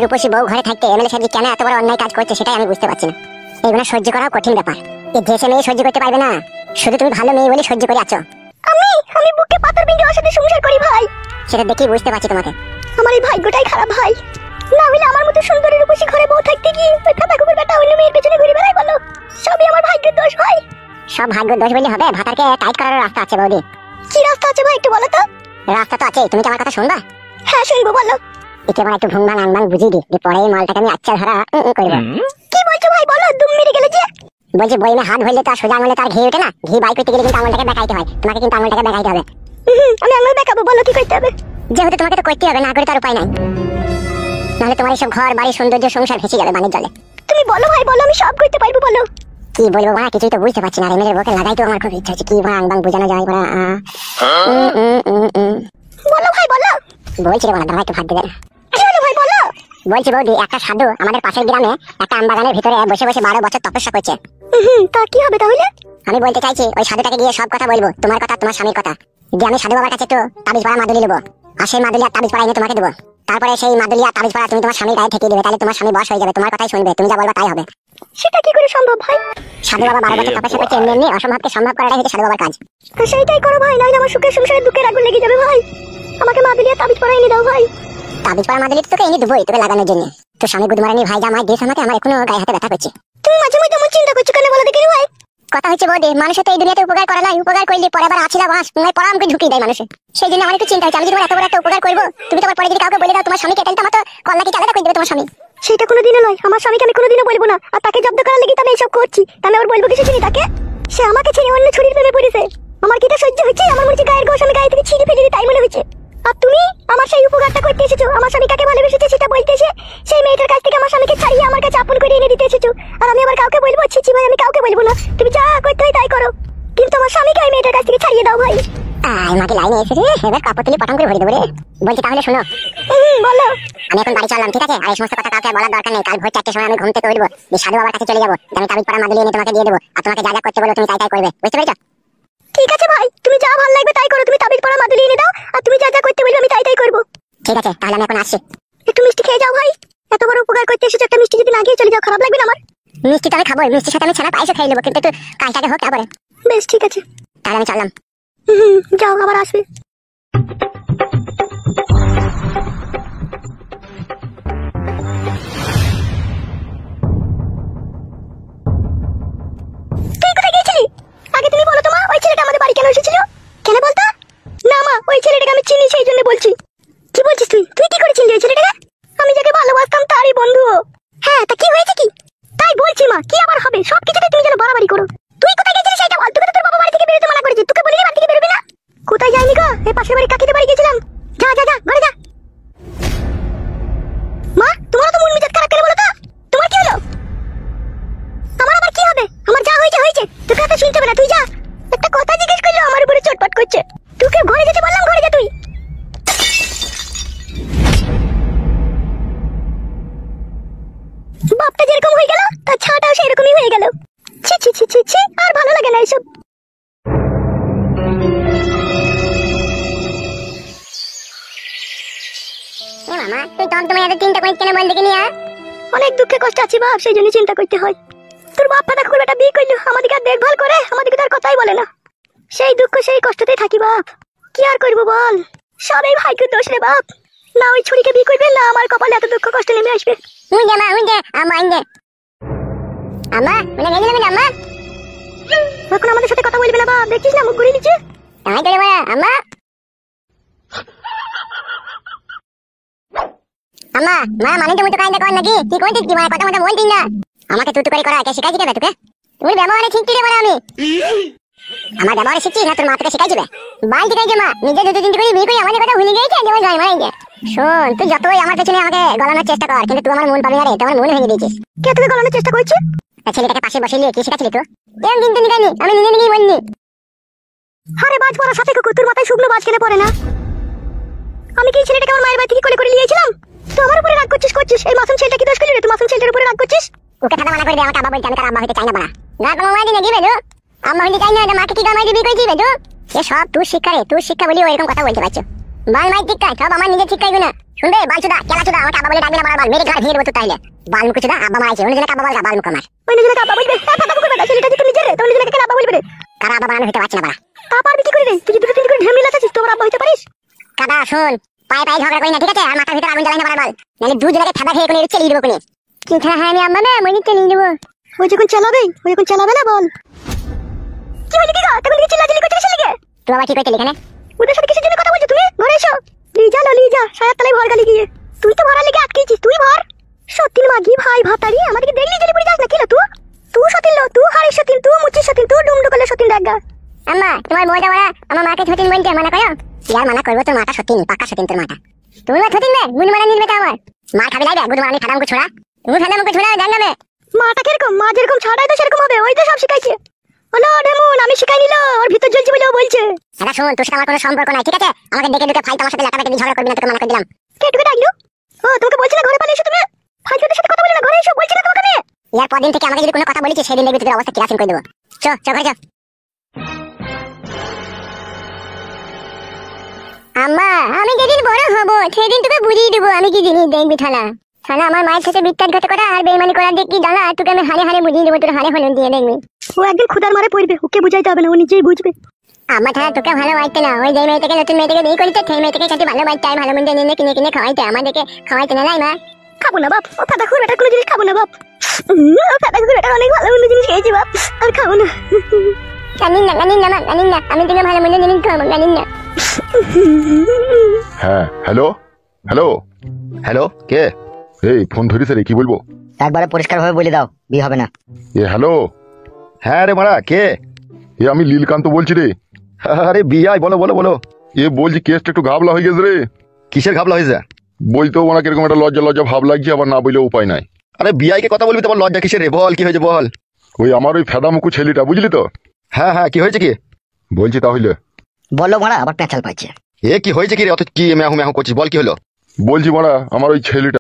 রূপসী বউ ঘরে থাকতে এমএলএ সাহেব কেন এত বড় অন্যায় কাজ করছে সেটাই আমি বুঝতে পারছি না। এগুলো সহ্য করাও কঠিন ব্যাপার। এই দেশে মেয়ে সহ্য করতে পারবে না, শুধু তুমি ভালো মেয়ে বলে সহ্য করে আছো। আমি বুকে পাথর ভেঙে ওর সাথে সংসার করি ভাই। সেটা দেখেই বুঝতে পারছি তোমাকে। আমার এই ভাগ্যটাই খারাপ ভাই, না হলে আমার মতো সুন্দরী রূপসী ঘরে বউ থাকতে কি ওই ফাটা কুকুর বেটা অন্য মেয়ের পেছনে ঘুরে বেড়াই বলো? সবই আমার ভাগ্যের দোষ ভাই। সব ভাগ্য দোষ বললে হবে? ভাতারকে টাইট করার রাস্তা আছে বৌদি। কি রাস্তা আছে ভাই একটু বলো তো? রাস্তা তো আছে, তুমি কি আমার কথা শুনবা? হ্যাঁ শুনবো, বলো। একে আমার একটু ভুংভাং আংবাং বুঝিয়ে দি, পরে এই মালটাকে আমি আচ্ছা ধরা করবো। কি বলছো ভাই, বলো। দুম মেরে গেলে যে বলছি বইমে হাত ধরলে তো আর সোজা আঙুলে তার ঘি ওঠে না। ঘি বাই করতে গেলে কিন্তু আঙুলটাকে দেখাইতে হয়, তোমাকে কিন্তু আঙুলটাকে দেখাইতে হবে। আমি আঙুল দেখাবো, বলো কি করতে হবে? যেহেতু তোমাকে তো করতে হবে, না করে তার উপায় নাই, নাহলে তোমার এইসব ঘর বাড়ি সৌন্দর্য সংসার ভেসে যাবে বানের জলে। তুমি বলো ভাই, বলো, আমি সব করতে পারবো, বলো। কি বলবো মা, কিছুই তো বুঝতে পারছি না। এমএলএর বউকে লাগাই তো আমার খুব ইচ্ছা হচ্ছে, কি ভাঙ ভাঙ বোঝানো যায়। বলো ভাই, বলো। বলছি রে বাবা, দাঁড়া একটু ভাত দেবে। কি হলো ভাই, বলো। বলছি বৌদি, একটা সাধু আমাদের পাশের গ্রামে একটা আম বাগানের ভিতরে বসে বসে 12 বছর তপস্যা করছে। তা কি হবে তাহলে? আমি বলতে চাইছি ওই সাধুটাকে গিয়ে সব কথা বলবো, তোমার কথা, তোমার স্বামীর কথা। যে আমি সাধু বাবার কাছে একটু তাবিজ পড়া মাদুলি নেবো, আর সেই মাদুলি আর তাবিজ পড়া এনে তোমাকে দেবো। তারপরে সেই মাদুলি আর তাবিজ পড়া তুমি তোমার স্বামীর গায়ে ঠেকিয়ে দেবে, তাহলে তোমার স্বামী বশ হয়ে যাবে, তোমার কথাই শুনবে, তুমি যা বলবা তাই হবে। সেটা কি করে সম্ভব ভাই? সাধু বাবা 12 বছর তপস্যা করছে, এমনি এমনি অসম্ভবকে সম্ভব করাটাই হচ্ছে সাধু বাবার কাজ। সেইটাই করো ভাই, নাহলে আমার সুখের সংসারে দুঃখের আগুন লেগে যাবে ভাই। আমাকে মাদুলি আর তাবিজ পড়া এনে দাও ভাই। তাবিজ পড়া মাদুলি তোকে এনে দেবোই, তোকে লাগানোর জন্য। তো স্বামী গুদমারানি ভাই যা আমায় দিয়েছে আমাকে, আমার এখনো গায়ে হাতে ব্যথা করছে। তুমি মাঝে মাঝে এমন চিন্তা করছো কেন বলো দেখিনি ভাই? কথা হচ্ছে বৌদি, মানুষের তো এই দুনিয়াতে উপকার করা নাই, উপকার করলে পরে আবার আছিলা বাস পড়া আমাকে ঢুকিয়ে দেয় মানুষে। সেই জন্য আমার একটু চিন্তা হচ্ছে, আমি যদি এত বড় একটা উপকার করবো, তুমি তো পরে যদি কাউকে বলে দাও তোমার স্বামীকে, তাহলে তো আমার তো কল্লা কি আলাদা করে দেবে তোমার স্বামী। সেটা কোনোদিনও নয়, আমার স্বামীকে আমি কোনোদিনও বলবো না। আর তাকে জব্দ করার লেগে আমি এইসব করছি, আমি আবার বলবো কিছু চিনি তাকে? সে আমাকে ছেড়ে অন্য ছুরির প্রেমে পড়েছে। আমার কি এটা সহ্য হচ্ছে? আমার মনে হচ্ছে গায়ের গোশ আমি গায়ে থেকে ছিঁড়ে ফেলে দিই, তাই মনে হচ্ছে। আর তুমি আমার সেই উপকারটা করতে এসেছো, আমার স্বামী কাকে ভালোবেসেছে সেটা বলতে এসে সেই মেয়েটার কাছ থেকে আমার স্বামীকে ছাড়িয়ে আমার কাছে আপন করে এনে দিতে এসেছো। আর আমি আবার কাউকে বলবো? ছি ভাই, আমি কাউকে বলবো না, তুমি যা করতে হয় তাই করো, কিন্তু আমার স্বামীকে ওই মেয়েটার কাছ থেকে ছাড়িয়ে দাও ভাই। আমাকে লাইনে এসে রে, এবার কাপড় তুলি পটাম করে ভরে দেবো রে। বলছি তাহলে শোনো, বলো। আমি এখন বাড়ি চললাম, ঠিক আছে? আর এই সমস্ত কথা কাউকে বলার দরকার নেই। কাল ভোর 4টার সময় আমি ঘুম থেকে উঠবো, দিয়ে সাধু বাবার কাছে চলে যাবো, আমি তাবিজ পড়া মাদুলি এনে তোমাকে দিয়ে দেবো, আর তোমাকে যা যা করতে বলো তুমি তাই তাই করবে, বুঝতে পেরেছো? ঠিক আছে ভাই, তুমি যা ভালো লাগবে তাই করো, তুমি তাবিজ পড়া মাদুলি এনে দাও, আর তুমি যা যা করতে বলবে আমি তাই তাই করবো। ঠিক আছে, তাহলে আমি এখন আসছি। একটু মিষ্টি খেয়ে যাও ভাই, এত বড় উপকার করতে এসেছো, একটা মিষ্টি যদি না খেয়ে চলে যাও খারাপ লাগবে না আমার? মিষ্টি তো আমি খাবো, মিষ্টির সাথে আমি ছানা পায়েসও খেয়ে নেবো, কিন্তু একটু কাজটাকে হোক তারপরে। বেশ ঠিক আছে, তাহলে আমি চললাম। যাও, আবার আসবে। তুই কোথায় গিয়েছিলি? আগে তুমি বলো তো মা, ওই ছেলেটা আমাদের বাড়ি কেন এসেছিল? কেন বলতো? না মা, ওই ছেলেটাকে আমি চিনি, সেই জন্য বলছি। কি বলছিস তুই? তুই কি করে চিনলি ওই ছেলেটাকে? আমি যাকে ভালোবাসতাম তারই বন্ধু। হ্যাঁ, তা কি হয়েছে কি? তাই বলছি মা, কি আবার হবে? সব কিছুতে তুমি যেন বাড়াবাড়ি করো। তুই কোথায় গেছিলি সেটা বল, তোকে তো তোর বাবা বাড়ি থেকে বেরোতে মানা করেছে, তোকে বলিনি বাড়ি থেকে বেরোবি না? কোথায় যাইনি গো, এই পাশের বাড়ি কাকিদের বাড়ি গেছিলাম। যা যা যা, ঘরে যা। মা, তোমার তো মন মেজাজ খারাপ কেন বলো তো? তোমার কি হলো? আমার আবার কি হবে? আমার যা হয়েছে হয়েছে, তোকে এত শুনতে হবে না, তুই যা। একটা কথা জিজ্ঞেস করলো আমার উপরে চটপট করছে। তোকে ঘরে যেতে বললাম, ঘরে যা তুই। বাপটা যেরকম হয়ে গেল তার ছাটাও সেরকমই হয়ে গেল। ছি ছি ছি ছি ছি, আর ভালো লাগে না এসব। মামা তুই তো তুমি এত চিন্তা করিস কেন বল দেখিনি? অনেক দুঃখে কষ্ট আছি বাপ, সেই জন্য চিন্তা করতে হয়। তোর বাপ পাতা খুব একটা বিয়ে করলো, আমাদেরকে আর দেখভাল করে, আমাদেরকে তার কথাই বলে না। সেই দুঃখ সেই কষ্টতেই থাকি বাপ, কি আর করবো বল? সবই ভাগ্যের দোষ রে বাপ। না ওই ছুরিকে বিয়ে করবে, না আমার কপালে এত দুঃখ কষ্ট নেমে আসবে। এখন আমাদের সাথে কথা বলবে না বাপ, দেখছিস না মুখ ঘুরিয়ে নিচ্ছে। মানে তুমি তো কাইন্দা কর নাকি? কি কইছিস কি? মানে কথা মতো বলছিস না, আমাকে তুই করে করা কে শিখাইছি কেন তোকে? তুমি ব্যবহারে শিখছি রে বলে আমি। আমার ব্যবহারে শিখছি না তোর মা তোকে শিখাইছিবে? বাল শিখাইছে মা, নিজে দুটো তিনটে করে বিয়ে করে আমাদের কথা ভুলে গেছে, যেমন জয় মারাইছে। শোন, তুই যতই আমার পেছনে আমাকে গলানোর চেষ্টা কর, কিন্তু তুই আমার মন পাবি না রে, তুই আমার মন ভেঙে দিয়েছিস। কে তোকে গলানোর চেষ্টা করছে? ছেলেটাকে পাশে বসে নিয়ে কি শিখাচ্ছিলি তুই? এরকম কিন্তু নিকাইনি, আমি নিজে নিজেই বললি। আরে বাজ পড়া সাথে কুকুর, তোর মাথায় শুকনো বাজ কেন পড়ে না? আমি কি ছেলেটাকে আমার মায়ের বাড়ি থেকে কোলে করে নিয়েছিলাম? তুই আমার উপরে রাগ করছিস? এই মাসুম ছেলেটা কি দোষ করলি রে? তুই মাসুম ছেলেটার উপরে রাগ করছিস? ওকে ঠান্ডা মানা করে দে, আমাকে আব্বা বলতে, আমি তার আব্বা হইতে চাই না বানা। রাগ মামা দিনে কি বেদু? আম্মা হইতে চাই না, মাকে কি গামাই দিবি কইছি বেদু? এ সব তুই শিক্ষা রে, তুই শিক্ষা বলি এরকম কথা বলতে পারছো। বাল মাই শিক্ষা সব আমার নিজের শিক্ষাই গুনা। শুনবে বালচুদা কেলাচুদা আমাকে আব্বা বলে ডাকবি না বারবার, মেরে ঘাড় ভেঙে দেবো তো তাইলে। বালমুকুচুদা আব্বা মারাইছে, অন্য জনকে আব্বা বলগা বালমুকুমার। ওই নিজেকে আব্বা বলবে, ফাটা বুকে বেটা ছেলেটা যে তুই নিজে রে, তোর নিজেকে কেন আব্বা বলবে রে? কারা আব্বা বানানো হতে পারছে না বাড়া। তা পারবি কি করে রে? তুই যদি দুটো তিনটে করে ঢেমনি লাগাছিস তোর আব্বা হইতে পারিস? কাদা শোন, পায়ে পায়ে ঝগড়া করি না ঠিক আছে, আর মাথার ভিতরে আগুন জ্বালাই না বারবার, নাহলে দুজনকে থাবা খেয়ে কোনে চেলিয়ে দেবো কোনে। কি খেলা হয় আমি আম্মা না মনে চেলিয়ে দেবো। ওই যখন চালাবে না বল। কি হইছে কি গা? তুমি কি চিল্লাচিল্লি করছিস লিগে? তুই আবার কি কইতে এখানে? ওদের সাথে কিসের জন্য কথা বলছো তুমি? ঘরে এসো। লিজা সায়ার তলায় ভর গালি গিয়ে। তুই তো ভরার লেগে আটকেছিস, তুই ভর। সতীন মাগি ভাই ভাতারি আমাদেরকে দেখলি জ্বলে পড়ে যাস না কি লো তুই? তুই সতীন লো, তুই হাড়ি সতীন, তুই মুচি সতীন, তুই ডুমডুকলে সতীন দেখা। আম্মা তোমার বউটা বড়া আমার মাকে সতীন বলতে মানা করো। ইয়ার মানা করবো, তোর মাটা সতীন, পাক্কা সতীন তোর মাটা। তুমি মা সতীন বে গুণ মারা নিলবে তা আমার মা খাবি লাইবে গুণ মারা খাদাম কো ছোড়া। তুমি খাদাম কো ছোড়া জানবে মাটা কিরকম, মা যেরকম ছাড়াই তো সেরকম হবে, ওই তো সব শিখাইছে। হলো ডেমন আমি শিখাই নিল, ওর ভিতর জ্বলছে বলে ও বলছে। দাদা শোন, তোর সাথে আমার কোনো সম্পর্ক নাই ঠিক আছে, আমাকে ডেকে ডেকে ফাইট আমার সাথে লাটালাটি ঝগড়া করবি না, তোকে মানা করে দিলাম। কে তোকে ডাকলো? ও তোমাকে বলছি না ঘরে পালিয়ে এসো তুমি। ফাইজুদের সাথে কথা বলি না, ঘরে এসো বলছি না তোমাকে আমি। ইয়ার পরদিন থেকে আমাকে যদি কোনো কথা বলিস সেদিন দেখবি তোর অবস্থা কিরাসিন করে দেবো। চ চ ঘরে চ। আম্মা আমি যেদিন বড় হব সেদিন তোকে বুঝিয়ে দেবো আমি কি জিনিস, দেখবি থালা থালা আমার মায়ের সাথে বিত্তাঘাত করা আর বেইমানি করা দেখি জ্বালা, তোকে আমি হারে হারে বুঝিয়ে দেবো, তোর হারে হলুন দিয়ে দেখবি। ও একদিন খুদার মারে পড়বে, ওকে বুঝাইতে হবে না, ও নিজেই বুঝবে। আমার থালা তোকে ভালো বাড়তে না, ওই যে মেয়েটাকে নতুন মেয়েটাকে বিয়ে করিতে সেই মেয়েটাকে সাথে ভালো বাড়তে ভালো মন্দ নিয়ে কিনে কিনে খাওয়াইতে, আমাদেরকে খাওয়াইতে না লাই মা। খাবো না বাপ, ও ফাটা খুর বেটার কোনো জিনিস খাবো না বাপ। ফাটা খুর বেটার অনেক ভালো মন্দ জিনিস খেয়েছি বাপ, আমি খাবো না। জানিন না মা জানিন না, আমি তোকে ভালো মন্দ জিনিস খাবো জানিন না। হ্যাঁ হ্যালো হ্যালো হ্যালো, কে? এই ফোন ধরিস রে, কি বলবো? একবারে পরিষ্কার ভাবে বলে দাও, বিয়ে হবে না। এ হ্যালো। হ্যাঁ রে মারা, কে? এ আমি লীলকান্ত বলছি রে। আরে বিয়াই, বলো বলো বলো। এ বলছি কেসটা একটু ঘাবলা হয়ে গেছে রে। কিসের ঘাবলা হয়েছে? বলতেও ওনাকে কিরকম একটা লজ্জা লজ্জা ভাব লাগছে, আবার না বললেও উপায় নাই। আরে বিয়াইকে কথা বলবি তোমার লজ্জা কিসের রে? বল কি হয়েছে বল। ওই আমার ওই ফেদামুকু ছেলেটা বুঝলি তো। হ্যাঁ হ্যাঁ, কি হয়েছে কি? বলছি তাহলে বলো মারা, আবার পেঁচাল পাইছে। এ কি হয়েছে কি রে? অত কি মেহু মেহু করছিস, বল কি হলো? বলছি মারা আমার ওই ছেলেটা